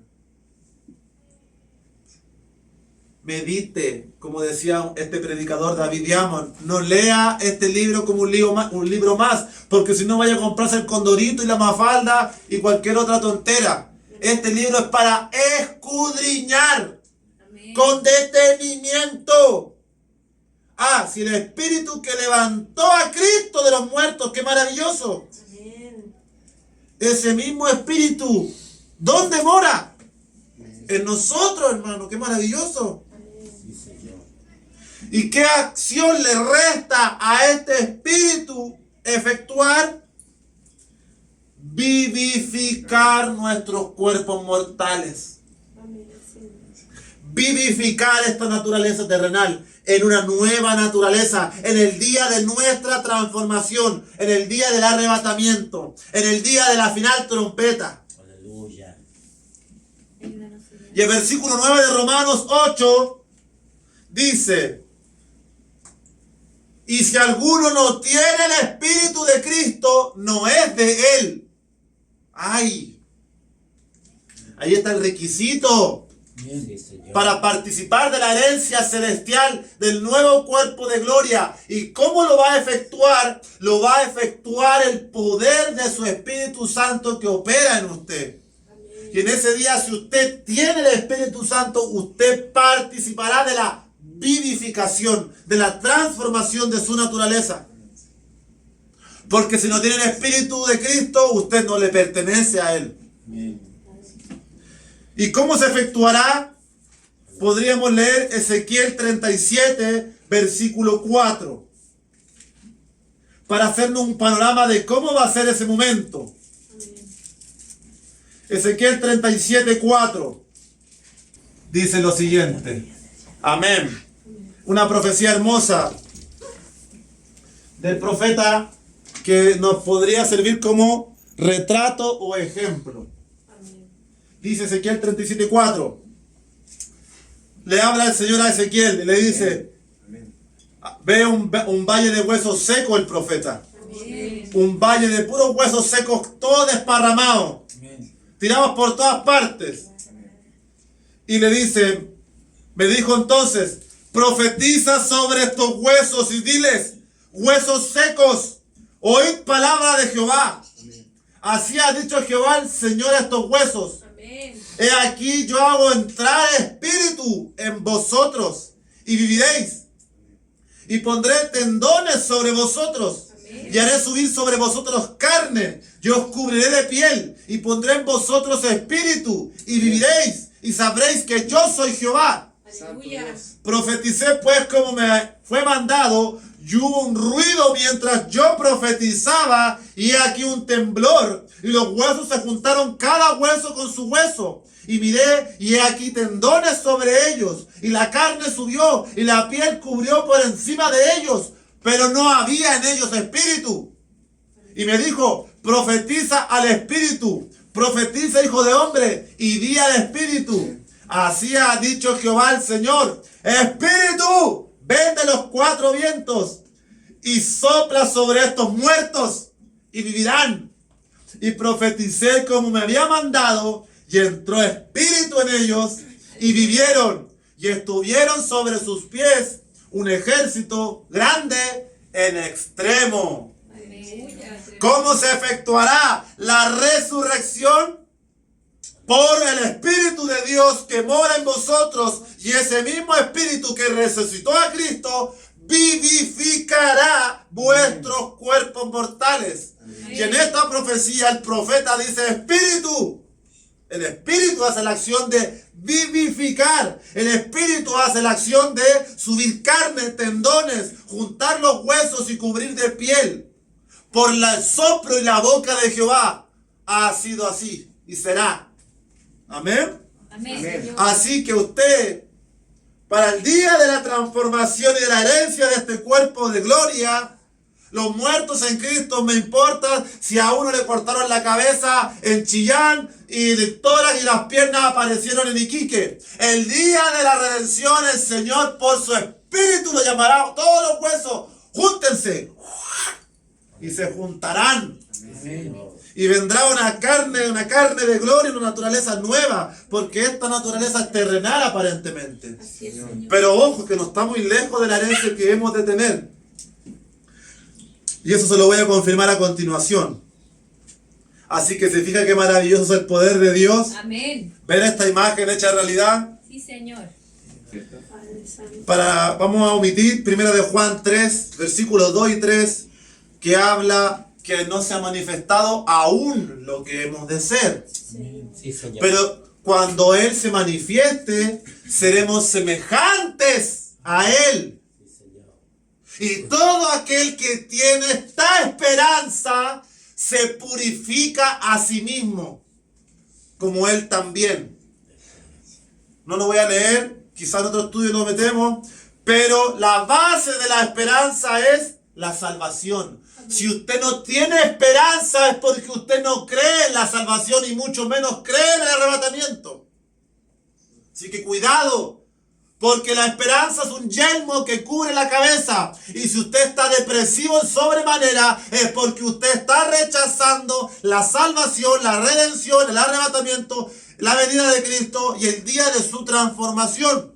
Medite, como decía este predicador David Diamond, no lea este libro como un libro más, porque si no vaya a comprarse el Condorito y la Mafalda y cualquier otra tontera. Este libro es para escudriñar Amén. con detenimiento. Ah, si el Espíritu que levantó a Cristo de los muertos, qué maravilloso. Amén. Ese mismo Espíritu, ¿dónde mora? En nosotros, hermano, qué maravilloso. Sí, Señor. ¿Y qué acción le resta a este Espíritu efectuar? Vivificar nuestros cuerpos mortales. Amén, Señor. Vivificar esta naturaleza terrenal en una nueva naturaleza, en el día de nuestra transformación, en el día del arrebatamiento, en el día de la final trompeta. Aleluya. Ayúdanos, Señor. Y el versículo 9 de Romanos 8 dice: y si alguno no tiene el Espíritu de Cristo, no es de él. ¡Ay! Ahí está el requisito Sí, Señor. para participar de la herencia celestial del nuevo cuerpo de gloria. ¿Y cómo lo va a efectuar? Lo va a efectuar el poder de su Espíritu Santo que opera en usted. Y en ese día, si usted tiene el Espíritu Santo, usted participará de la vivificación, de la transformación de su naturaleza. Porque si no tiene el Espíritu de Cristo, usted no le pertenece a Él. Amén. ¿Y cómo se efectuará? Podríamos leer Ezequiel 37, versículo 4, para hacernos un panorama de cómo va a ser ese momento. Ezequiel 37, 4 dice lo siguiente. Amén. Una profecía hermosa del profeta que nos podría servir como retrato o ejemplo. Amén. Dice Ezequiel 37, 4. Le habla el Señor a Ezequiel y le dice: Amén. ve un valle de huesos secos el profeta. Amén. Un valle de puros huesos secos, todos desparramados, Amén. tirados por todas partes. Y le dice, me dijo entonces, profetiza sobre estos huesos y diles: huesos secos, oíd palabra de Jehová. Así ha dicho Jehová el Señor a estos huesos: Amén. he aquí yo hago entrar espíritu en vosotros y viviréis. Y pondré tendones sobre vosotros. Amén. Y haré subir sobre vosotros carne. Y os cubriré de piel. Y pondré en vosotros espíritu. Y viviréis. Y sabréis que yo soy Jehová. Aleluya. Profeticé pues como me fue mandado. Y hubo un ruido mientras yo profetizaba. Y he aquí un temblor. Y los huesos se juntaron cada hueso con su hueso. Y miré, y he aquí tendones sobre ellos, y la carne subió, y la piel cubrió por encima de ellos, pero no había en ellos espíritu. Y me dijo: profetiza al espíritu, profetiza, hijo de hombre, y di al espíritu: así ha dicho Jehová el Señor, espíritu, ven de los cuatro vientos, y sopla sobre estos muertos, y vivirán. Y profeticé como me había mandado, y entró espíritu en ellos, y vivieron, y estuvieron sobre sus pies un ejército grande en extremo. Aleluya. ¿Cómo se efectuará la resurrección? Por el Espíritu de Dios que mora en vosotros, y ese mismo Espíritu que resucitó a Cristo vivificará vuestros cuerpos mortales. Y en esta profecía el profeta dice: Espíritu. El Espíritu hace la acción de vivificar. El Espíritu hace la acción de subir carne, tendones, juntar los huesos y cubrir de piel. Por el soplo y la boca de Jehová ha sido así y será. Amén. Amén. Amén. Señor. Así que usted para el día de la transformación y de la herencia de este cuerpo de gloria. Los muertos en Cristo, me importa si a uno le cortaron la cabeza en Chillán y el tórax y las piernas aparecieron en Iquique. El día de la redención, el Señor por su Espíritu lo llamará, todos los huesos, júntense. Y se juntarán. Y vendrá una carne de gloria, una naturaleza nueva, porque esta naturaleza es terrenal aparentemente. Así es, Señor. Pero ojo, que no está muy lejos de la herencia que hemos de tener. Y eso se lo voy a confirmar a continuación. Así que se fija qué maravilloso es el poder de Dios. Amén. Ver esta imagen hecha realidad. Sí, Señor. Padre Santo. Vamos a omitir 1 de Juan 3, versículos 2 y 3, que habla que no se ha manifestado aún lo que hemos de ser. Sí, Señor. Pero cuando Él se manifieste, seremos semejantes a Él. Sí, Señor. Y todo aquel que tiene esta esperanza se purifica a sí mismo, como Él también. No lo voy a leer, quizás en otro estudio lo metemos, pero la base de la esperanza es la salvación. Si usted no tiene esperanza es porque usted no cree en la salvación y mucho menos cree en el arrebatamiento. Así que cuidado. Porque la esperanza es un yelmo que cubre la cabeza. Y si usted está depresivo en sobremanera, es porque usted está rechazando la salvación, la redención, el arrebatamiento, la venida de Cristo y el día de su transformación.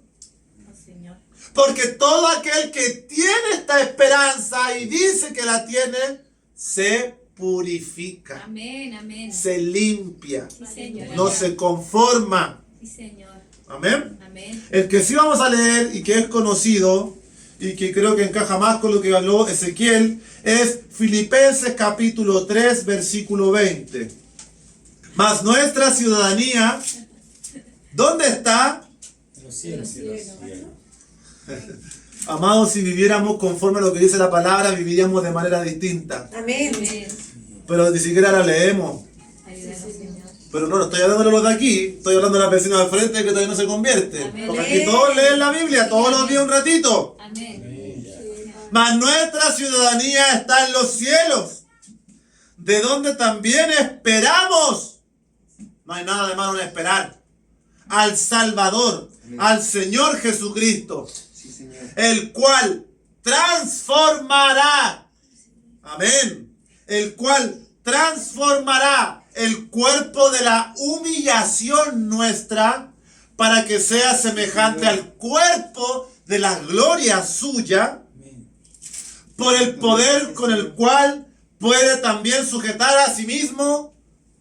Oh, Señor. Porque todo aquel que tiene esta esperanza y dice que la tiene, se purifica, Amén, amén. se limpia, Sí, Señor. no se conforma. Sí, Señor. Amén. Amén. El que sí vamos a leer y que es conocido y que creo que encaja más con lo que habló Ezequiel es Filipenses capítulo 3 versículo 20. Mas nuestra ciudadanía, ¿dónde está? Los cielos. Amados, si viviéramos conforme a lo que dice la palabra, viviríamos de manera distinta. Amén. Amén. Pero ni siquiera la leemos. Ayúdanos, Señor. Pero no estoy hablando de los de aquí, estoy hablando de la vecina de frente que todavía no se convierte. Amén. Porque aquí todos leen la Biblia, todos los días un ratito. Amén. Mas nuestra ciudadanía está en los cielos, de donde también esperamos. No hay nada de malo en esperar. Al Salvador, al Señor Jesucristo, Sí, Señor. el cual transformará. Amén. El cual transformará el cuerpo de la humillación nuestra para que sea semejante al cuerpo de la gloria suya, por el poder con el cual puede también sujetar a sí mismo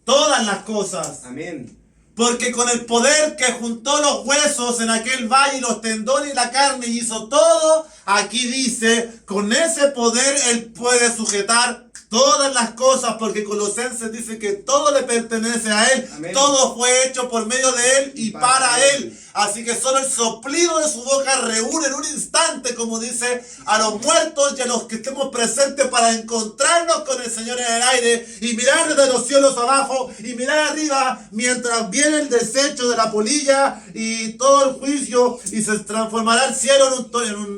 todas las cosas. Amén. Porque con el poder que juntó los huesos en aquel valle, los tendones y la carne y hizo todo, aquí dice, con ese poder Él puede sujetar todas las cosas, porque Colosenses dice que todo le pertenece a Él, Amén. todo fue hecho por medio de Él y para Él. Así que solo el soplido de su boca reúne en un instante, como dice, a los muertos y a los que estemos presentes para encontrarnos con el Señor en el aire y mirar desde los cielos abajo y mirar arriba mientras viene el desecho de la polilla y todo el juicio y se transformará el cielo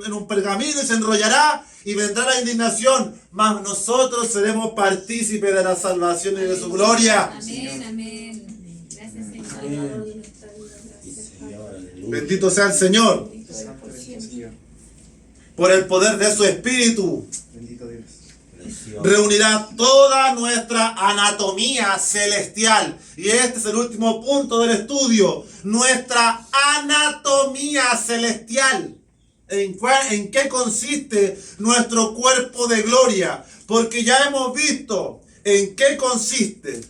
en un pergamino y se enrollará y vendrá la indignación, mas nosotros seremos partícipes de la salvación y de su gloria. Amén, amén. Gracias, Señor. Salvador de nuestra vida. Sí, Gracias, Señor. Padre. Aleluya. Bendito sea el Señor, Santo eres tú, Señor. por el poder de su Espíritu. Bendito Dios. Precioso. Reunirá toda nuestra anatomía celestial. Y este es el último punto del estudio. Nuestra anatomía celestial. ¿En qué consiste nuestro cuerpo de gloria? Porque ya hemos visto en qué consiste,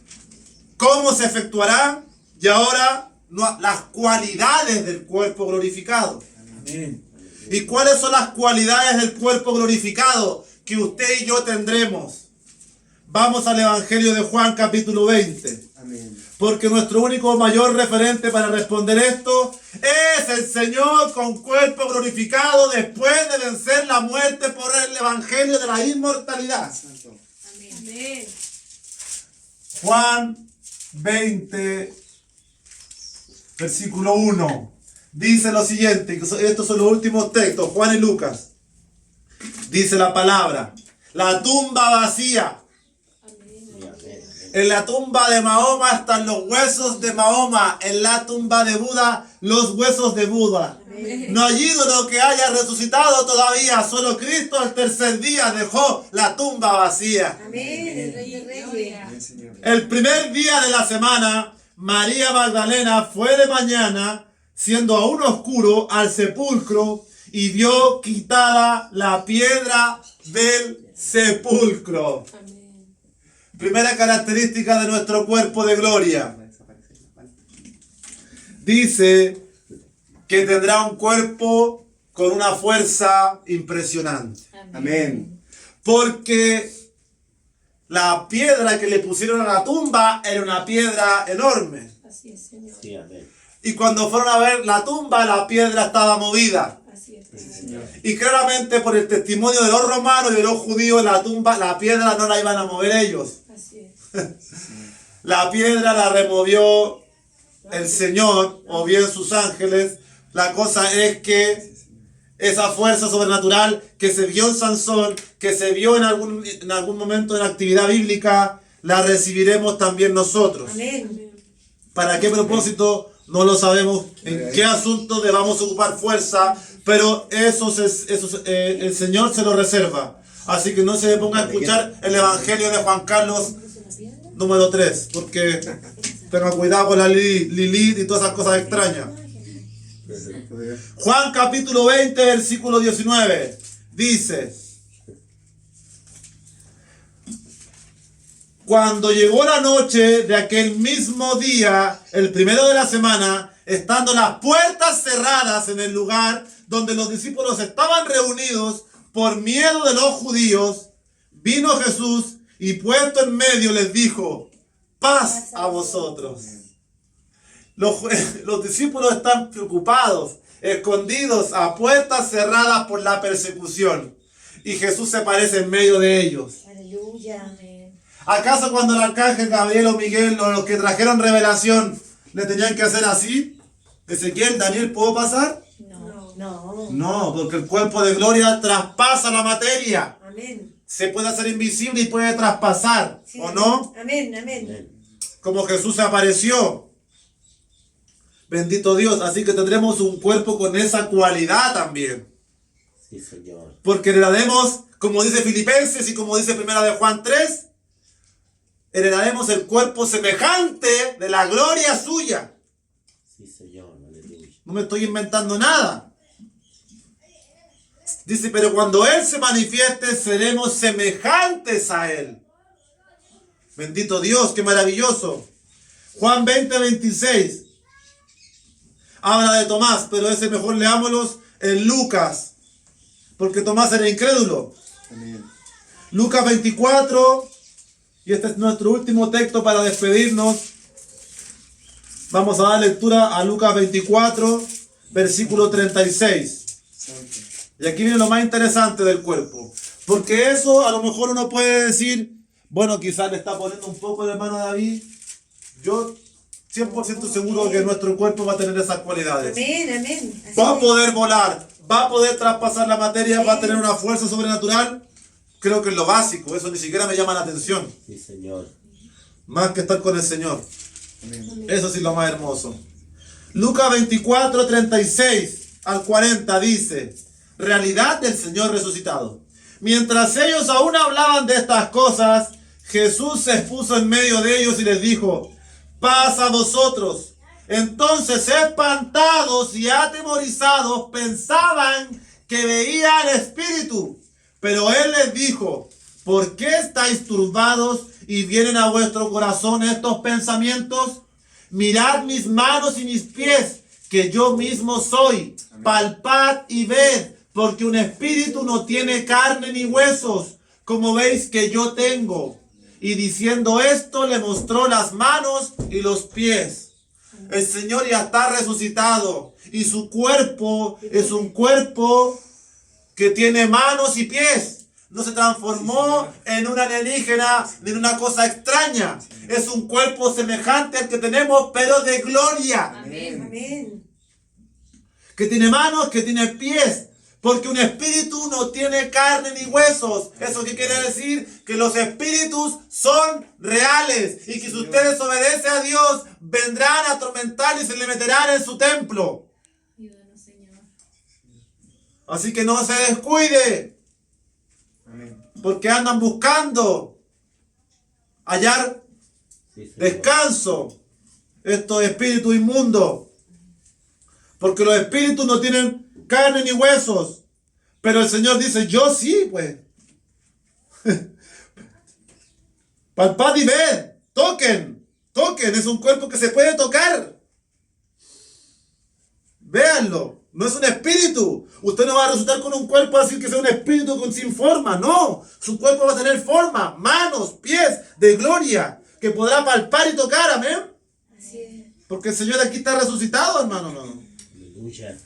cómo se efectuará y ahora las cualidades del cuerpo glorificado. Amén. ¿Y cuáles son las cualidades del cuerpo glorificado que usted y yo tendremos? Vamos al Evangelio de Juan capítulo 20. Amén. Porque nuestro único mayor referente para responder esto es el Señor con cuerpo glorificado después de vencer la muerte por el Evangelio de la inmortalidad. Santo. Amén. Juan 20, versículo 1. dice lo siguiente, estos son los últimos textos, Juan y Lucas. Dice la palabra, la tumba vacía. En la tumba de Mahoma están los huesos de Mahoma, en la tumba de Buda, los huesos de Buda. No hay ídolo que haya resucitado todavía, solo Cristo al tercer día dejó la tumba vacía. Amén. El Rey de Reyes. Amén, Señor. El primer día de la semana, María Magdalena fue de mañana, siendo aún oscuro, al sepulcro y vio quitada la piedra del sepulcro. Amén. Primera característica de nuestro cuerpo de gloria. Va a desaparecer la falta. Dice que tendrá un cuerpo con una fuerza impresionante. Amén. Porque la piedra que le pusieron a la tumba era una piedra enorme. Así es, Señor. Sí, amén. Y cuando fueron a ver la tumba, la piedra estaba movida. Así es, Sí, Señor. Señor. Y claramente por el testimonio de los romanos y de los judíos, la tumba, la piedra no la iban a mover ellos. Así es. La piedra la removió el Señor o bien sus ángeles. La cosa es que esa fuerza sobrenatural que se vio en Sansón, que se vio en algún momento en la actividad bíblica, la recibiremos también nosotros. Amén. ¿Para qué propósito? No lo sabemos. ¿En qué asunto debamos ocupar fuerza? Pero el Señor se lo reserva. Así que no se ponga a escuchar el Evangelio de Juan Carlos número 3. Porque tenga cuidado con la Lilith y todas esas cosas extrañas. Poder. Juan capítulo 20, versículo 19. Dice: cuando llegó la noche de aquel mismo día, el primero de la semana, estando las puertas cerradas en el lugar donde los discípulos estaban reunidos por miedo de los judíos, vino Jesús y puesto en medio les dijo: paz a vosotros. Los discípulos están preocupados, escondidos a puertas cerradas por la persecución. Y Jesús se aparece en medio de ellos. Aleluya. Amén. ¿Acaso cuando el arcángel Gabriel o Miguel o los que trajeron revelación le tenían que hacer así? Ezequiel, Daniel, ¿puedo pasar? No. No. No, porque el cuerpo de gloria traspasa la materia. Amén. Se puede hacer invisible y puede traspasar, Sí, ¿o no? Amén. Amén. Amén. Como Jesús se apareció. Bendito Dios, así que tendremos un cuerpo con esa cualidad también. Sí, Señor. Porque heredaremos, como dice Filipenses y como dice Primera de Juan 3, heredaremos el cuerpo semejante de la gloria suya. Sí, Señor. Aleluya. No me estoy inventando nada. Dice, pero cuando Él se manifieste, seremos semejantes a Él. Bendito Dios, qué maravilloso. Juan 20, 26. Habla de Tomás, pero ese mejor leámoslos en Lucas, porque Tomás era incrédulo. Amén. Lucas 24, y este es nuestro último texto para despedirnos. Vamos a dar lectura a Lucas 24, versículo 36. Santo. Y aquí viene lo más interesante del cuerpo. Porque eso a lo mejor uno puede decir, bueno, quizás le está poniendo un poco de hermano David. Yo 100% seguro que nuestro cuerpo va a tener esas cualidades. Amén. Amén. Así Va a es. poder volar, va a poder traspasar la materia, va a tener una fuerza sobrenatural. Creo que es lo básico, eso ni siquiera me llama la atención. Sí, Señor. Más que estar con el Señor. Amén. Eso sí es lo más hermoso. Lucas 24, 36 al 40 dice: realidad del Señor resucitado. Mientras ellos aún hablaban de estas cosas, Jesús se puso en medio de ellos y les dijo: paz a vosotros. Entonces, espantados y atemorizados, pensaban que veían espíritu. Pero Él les dijo: ¿por qué estáis turbados y vienen a vuestro corazón estos pensamientos? Mirad mis manos y mis pies, que yo mismo soy. Palpad y ved, porque un espíritu no tiene carne ni huesos, como veis que yo tengo. Y diciendo esto, le mostró las manos y los pies. El Señor ya está resucitado, y su cuerpo es un cuerpo que tiene manos y pies. No se transformó en una alienígena ni en una cosa extraña. Es un cuerpo semejante al que tenemos, pero de gloria. Amén. Amén. que tiene manos, que tiene pies. Porque un espíritu no tiene carne ni huesos. ¿Eso qué quiere decir? Que los espíritus son reales. Y que si usted desobedece a Dios, vendrán a atormentarle y se le meterán en su templo. Ayúdanos, Señor. Así que no se descuide. Amén. Porque andan buscando hallar Sí, Señor. descanso estos espíritus inmundos. Porque los espíritus no tienen carne ni huesos. Pero el Señor dice, yo sí, pues. Palpad y ved, toquen, es un cuerpo que se puede tocar. Véanlo, no es un espíritu. Usted no va a resultar con un cuerpo así que sea un espíritu sin forma, no. Su cuerpo va a tener forma, manos, pies de gloria, que podrá palpar y tocar, amén. Así es. Porque el Señor aquí está resucitado, hermano. No. Aleluya.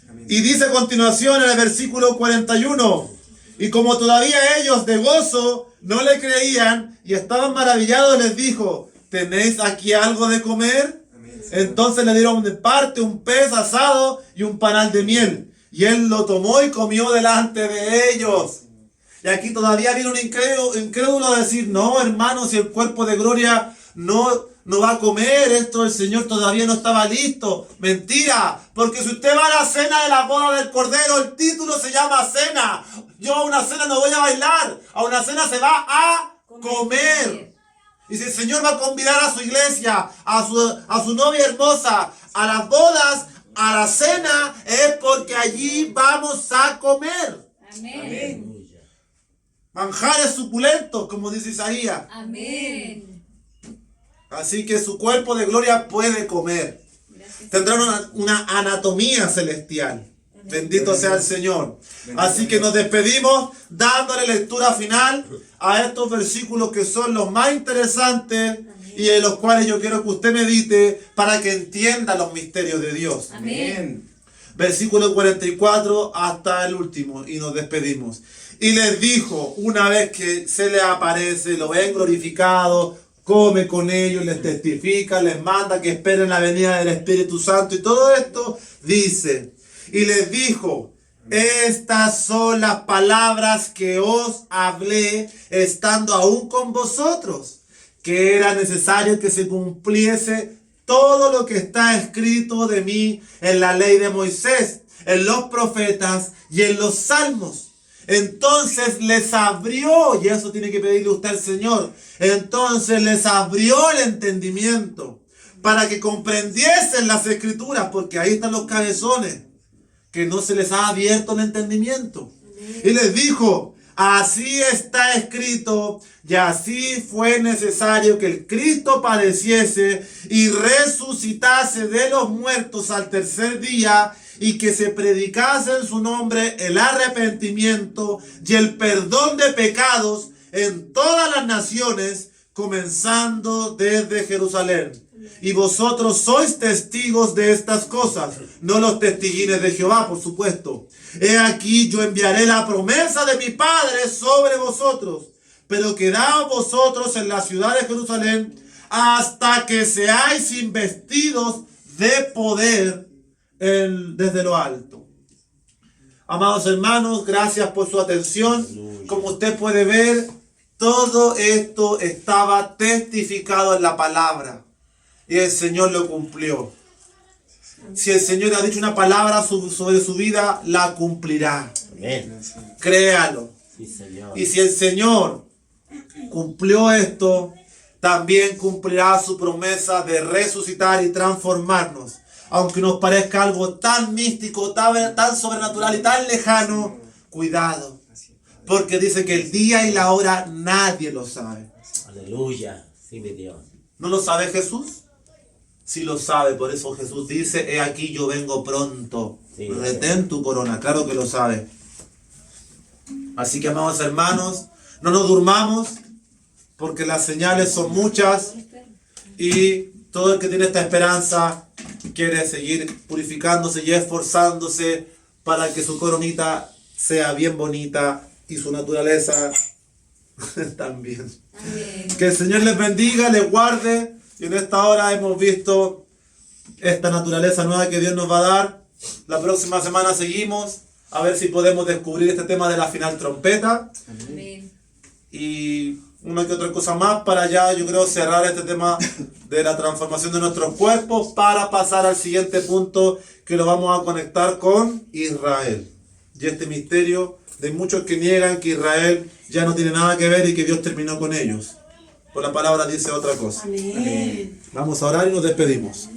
Amén. Y dice a continuación en el versículo 41, y como todavía ellos de gozo no le creían y estaban maravillados, les dijo, ¿tenéis aquí algo de comer? Amén. Entonces le dieron de parte un pez asado y un panal de miel, y él lo tomó y comió delante de ellos. Y aquí todavía viene un incrédulo a decir, no, hermano, si el cuerpo de gloria no va a comer esto, el Señor todavía no estaba listo. Mentira, porque si usted va a la cena de la boda del Cordero, el título se llama cena. Yo a una cena no voy a bailar, a una cena se va a comer. Y si el Señor va a convidar a su iglesia, a su novia hermosa, a las bodas, a la cena, es porque allí vamos a comer. Amén. Aleluya. Manjares suculentos, como dice Isaías. Amén. Así que su cuerpo de gloria puede comer. Gracias. Tendrá una anatomía celestial. Bendito sea el Señor. Así que nos despedimos dándole lectura final a estos versículos que son los más interesantes y en los cuales yo quiero que usted medite para que entienda los misterios de Dios. Amén. Versículo 44 hasta el último y nos despedimos. Y les dijo, una vez que se le aparece, lo ven glorificado, come con ellos, les testifica, les manda que esperen la venida del Espíritu Santo y todo esto, dice, y les dijo, estas son las palabras que os hablé estando aún con vosotros, que era necesario que se cumpliese todo lo que está escrito de mí en la ley de Moisés, en los profetas y en los salmos. Entonces les abrió, y eso tiene que pedirle usted al Señor, entonces les abrió el entendimiento para que comprendiesen las escrituras, porque ahí están los cabezones, que no se les ha abierto el entendimiento. Y les dijo, así está escrito, y así fue necesario que el Cristo padeciese y resucitase de los muertos al tercer día, y que se predicase en su nombre el arrepentimiento y el perdón de pecados en todas las naciones, comenzando desde Jerusalén. Y vosotros sois testigos de estas cosas, no los testiguines de Jehová, por supuesto. He aquí yo enviaré la promesa de mi Padre sobre vosotros, pero quedaos vosotros en la ciudad de Jerusalén hasta que seáis investidos de poder desde lo alto. Amados hermanos, gracias por su atención. Como usted puede ver, todo esto estaba testificado en la palabra y el Señor lo cumplió. Si el Señor ha dicho una palabra sobre su vida, la cumplirá. Amén. Créalo. Sí, Señor. Y si el Señor cumplió esto, también cumplirá su promesa de resucitar y transformarnos. Aunque nos parezca algo tan místico, tan sobrenatural y tan lejano, cuidado. Porque dice que el día y la hora nadie lo sabe. Aleluya. Sí, mi Dios. ¿No lo sabe Jesús? Sí lo sabe, por eso Jesús dice, he aquí yo vengo pronto. Sí. Retén tu corona, claro que lo sabe. Así que, amados hermanos, no nos durmamos, porque las señales son muchas y todo el que tiene esta esperanza quiere seguir purificándose y esforzándose para que su coronita sea bien bonita y su naturaleza también. Amén. Que el Señor les bendiga, les guarde. Y en esta hora hemos visto esta naturaleza nueva que Dios nos va a dar. La próxima semana seguimos a ver si podemos descubrir este tema de la final trompeta Amén. y una que otra cosa más para ya, yo creo, cerrar este tema de la transformación de nuestros cuerpos para pasar al siguiente punto que lo vamos a conectar con Israel. Y este misterio de muchos que niegan que Israel ya no tiene nada que ver y que Dios terminó con ellos. Por la palabra dice otra cosa. Amén. Vamos a orar y nos despedimos.